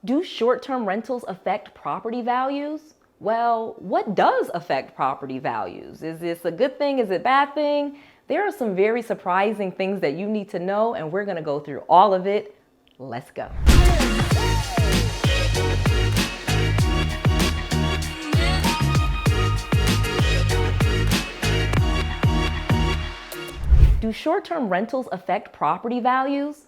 Do short-term rentals affect property values? Well, what does affect property values? Is this a good thing? Is it a bad thing? There are some very surprising things that you need to know, and we're going to go through all of it. Let's go. Do short-term rentals affect property values?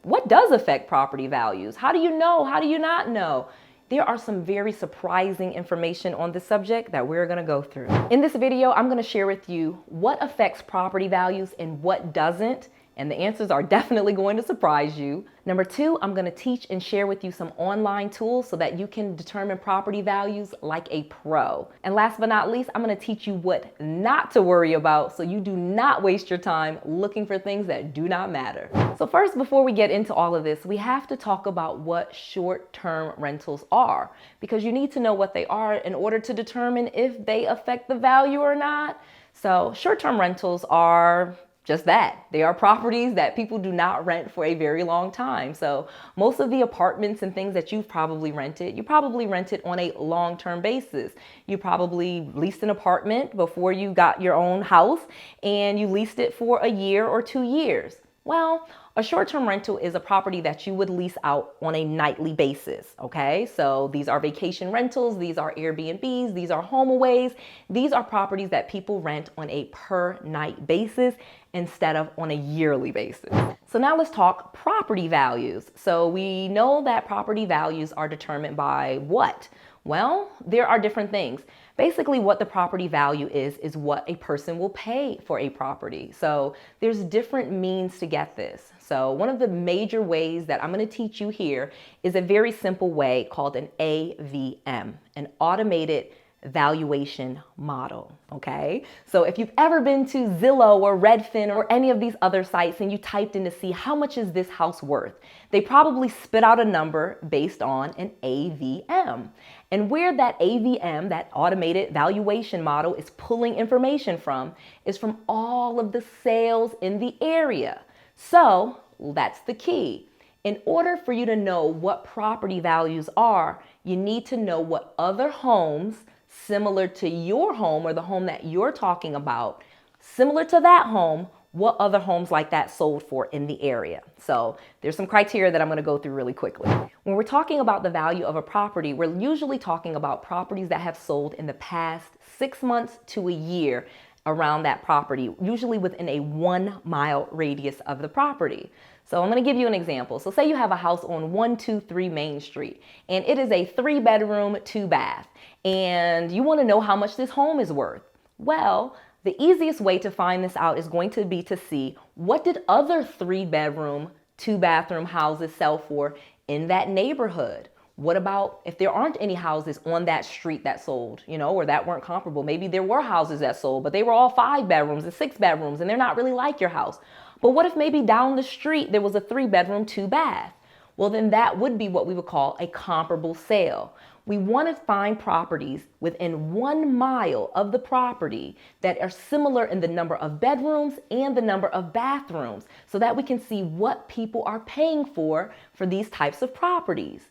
What does affect property values? How do you know? How do you not know? There are some very surprising information on this subject that we're going to go through. In this video, I'm going to share with you what affects property values and what doesn't. And the answers are definitely going to surprise you. Number two, I'm going to teach and share with you some online tools so that you can determine property values like a pro. And last but not least, I'm going to teach you what not to worry about so you do not waste your time looking for things that do not matter. So first, before we get into all of this, we have to talk about what short-term rentals are, because you need to know what they are in order to determine if they affect the value or not. So short-term rentals are just that. They are properties that people do not rent for a very long time. So most of the apartments and things that you've probably rented, you probably rented on a long-term basis. You probably leased an apartment before you got your own house and you leased it for a year or 2 years. Well, a short-term rental is a property that you would lease out on a nightly basis, okay? So these are vacation rentals, these are Airbnbs, these are HomeAways. These are properties that people rent on a per night basis instead of on a yearly basis. So now let's talk property values. So we know that property values are determined by what? Well, there are different things. Basically, what the property value is what a person will pay for a property. So there's different means to get this. So one of the major ways that I'm going to teach you here is a very simple way called an AVM, an automated valuation model, okay? So if you've ever been to Zillow or Redfin or any of these other sites and you typed in to see how much is this house worth, they probably spit out a number based on an AVM. And where that AVM, that automated valuation model, is pulling information from is from all of the sales in the area. So that's the key. In order for you to know what property values are, you need to know what other homes similar to your home or the home that you're talking about, similar to that home, what other homes like that sold for in the area. So there's some criteria that I'm going to go through really quickly. When we're talking about the value of a property, we're usually talking about properties that have sold in the past 6 months to a year around that property, usually within a 1 mile radius of the property. So I'm going to give you an example. So say you have a house on 123 Main Street, and it is a 3-bedroom, 2-bath, and you want to know how much this home is worth. Well, the easiest way to find this out is going to be to see what did other 3-bedroom, 2-bathroom houses sell for in that neighborhood. What about if there aren't any houses on that street that sold, or that weren't comparable? Maybe there were houses that sold, but they were all 5 bedrooms and 6 bedrooms, and they're not really like your house. But what if maybe down the street there was a 3-bedroom, 2-bath? Well, then that would be what we would call a comparable sale. We want to find properties within 1 mile of the property that are similar in the number of bedrooms and the number of bathrooms so that we can see what people are paying for these types of properties.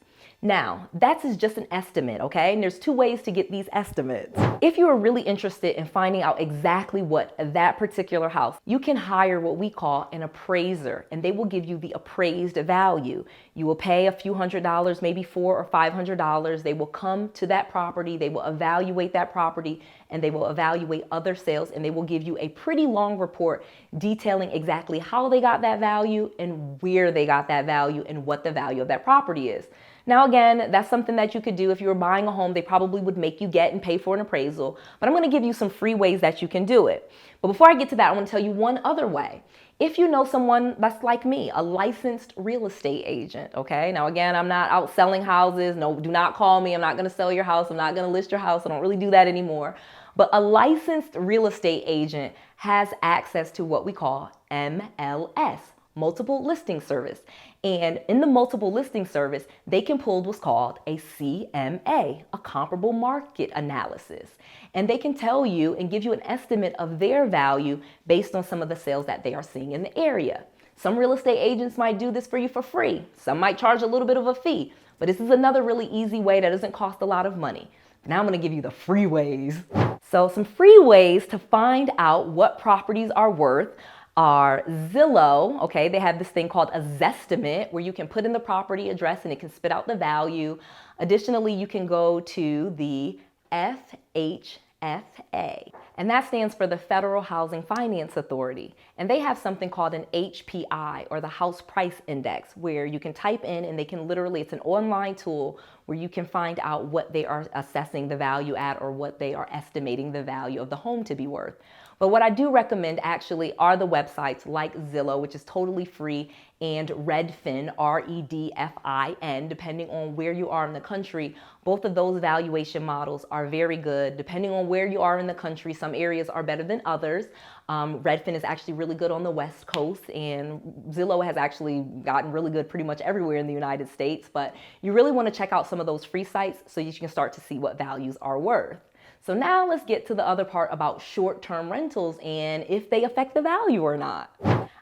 Now, that is just an estimate, okay? And there's 2 ways to get these estimates. If you are really interested in finding out exactly what that particular house, you can hire what we call an appraiser, and they will give you the appraised value. You will pay a few $100s, maybe $400 or $500. They will come to that property, they will evaluate that property, and they will evaluate other sales, and they will give you a pretty long report detailing exactly how they got that value and where they got that value and what the value of that property is. Now, again, that's something that you could do if you were buying a home. They probably would make you get and pay for an appraisal, but I'm going to give you some free ways that you can do it. But before I get to that, I want to tell you one other way. If you know someone that's like me, a licensed real estate agent, okay? Now, again, I'm not out selling houses. No, do not call me. I'm not going to sell your house. I'm not going to list your house. I don't really do that anymore. But a licensed real estate agent has access to what we call MLS, multiple listing service. And in the multiple listing service, they can pull what's called a CMA, a comparable market analysis. And they can tell you and give you an estimate of their value based on some of the sales that they are seeing in the area. Some real estate agents might do this for you for free. Some might charge a little bit of a fee. But this is another really easy way that doesn't cost a lot of money. Now I'm gonna give you the free ways. So some free ways to find out what properties are worth are Zillow, okay? They have this thing called a Zestimate where you can put in the property address and it can spit out the value. Additionally, you can go to the FHFA, and that stands for the Federal Housing Finance Authority. And they have something called an HPI, or the House Price Index, where you can type in and they can literally, it's an online tool where you can find out what they are assessing the value at or what they are estimating the value of the home to be worth. But what I do recommend actually are the websites like Zillow, which is totally free, and Redfin, REDFIN, depending on where you are in the country. Both of those valuation models are very good. Depending on where you are in the country, some areas are better than others. Redfin is actually really good on the West Coast, and Zillow has actually gotten really good pretty much everywhere in the United States. But you really want to check out some of those free sites so you can start to see what values are worth. So now let's get to the other part about short-term rentals and if they affect the value or not.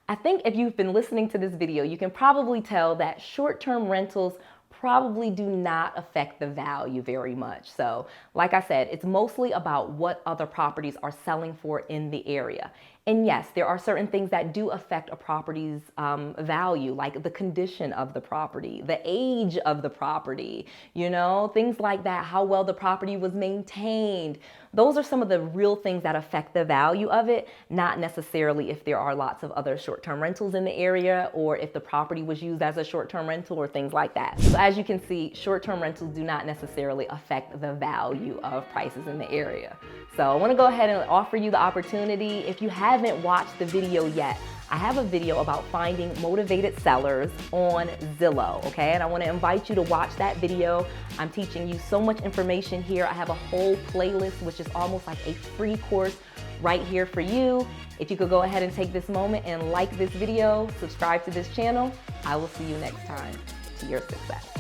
I think if you've been listening to this video, you can probably tell that short-term rentals probably do not affect the value very much. So like I said, it's mostly about what other properties are selling for in the area. And yes, there are certain things that do affect a property's value, like the condition of the property, the age of the property, you know, things like that, how well the property was maintained. Those are some of the real things that affect the value of it, not necessarily if there are lots of other short-term rentals in the area or if the property was used as a short-term rental or things like that. So as you can see, short-term rentals do not necessarily affect the value of prices in the area. So I want to go ahead and offer you the opportunity. If you haven't watched the video yet, I have a video about finding motivated sellers on Zillow, okay? And I want to invite you to watch that video. I'm teaching you so much information here. I have a whole playlist, which is almost like a free course right here for you. If you could go ahead and take this moment and like this video, subscribe to this channel, I will see you next time to your success.